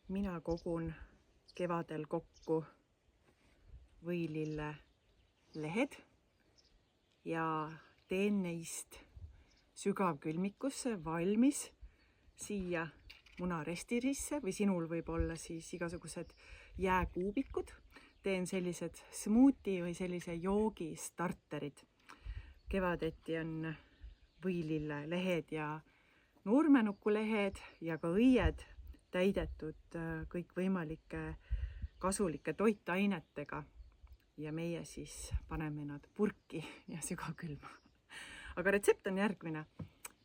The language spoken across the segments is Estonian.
mina kogun kevadel kokku võilille lehed ja teen neist sügavkülmikusse valmis siia munarestirisse või sinul võib olla siis igasugused jääkuubikud. Teen sellised smuuti või sellise joogi starterid. Kevadeti on võilille lehed ja nurmenukulehed ja ka õied täidetud kõikvõimalike kasulike toitainetega ja meie siis paneme nad purki ja sügavkülma. Aga retsept on järgmine.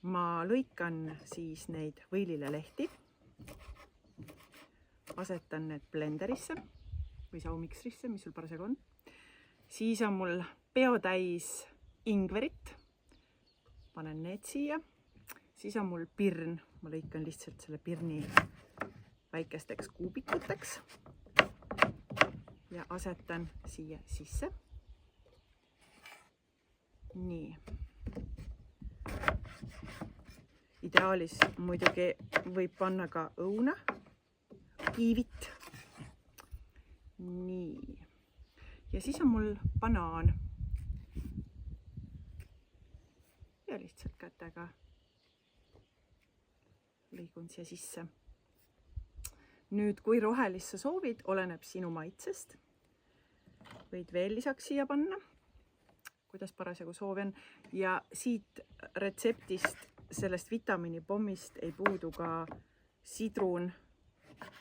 Ma lõikan siis neid võilille lehti, asetan need blenderisse või saumiksrisse, mis sul parasjagu on. Siis on mul peotäis ingverit, panen need siia. Siis on mul pirn, ma lõikan lihtsalt selle pirni väikesteks kuubikuteks ja asetan siia sisse. Nii. Ideaalis muidugi võib panna ka õuna, kiivit. Nii. Ja siis on mul banaan. Ja lihtsalt kätega lõigun siia sisse. Nüüd, kui rohelist sa soovid, oleneb sinu maitsest. Võid veel lisaks siia panna, kuidas parasjagu soovin. Ja siit retseptist, sellest vitamiinipommist ei puudu ka sidrun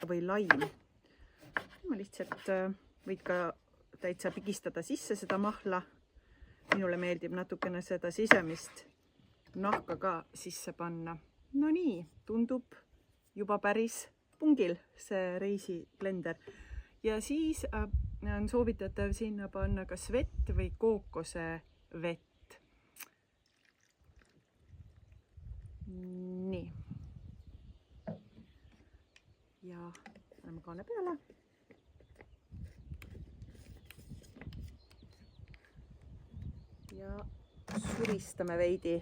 või laim. Ma lihtsalt võid ka täitsa pigistada sisse seda mahla. Minule meeldib natukene seda sisemist nahka ka sisse panna. No nii, tundub juba päris pungil see reisiblender. Ja siis on soovitatav sinna panna kas vett või kookosevett. Nii. Ja paneme kaane peale. Ja suristame veidi.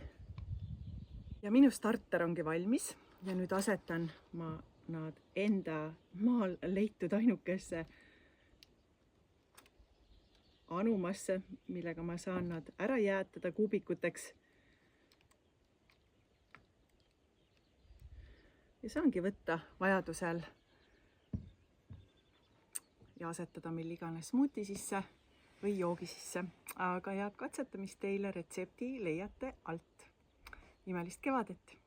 Ja minu starter ongi valmis ja nüüd asetan ma nad enda maal leitud ainukesse anumasse, millega ma saan nad ära jäätada kuubikuteks. Ja saangi võtta vajadusel ja asetada mil iganes smuuti sisse või joogi sisse. Aga head katsetamist teile, retsepti leiate alt. Imelist kevadet!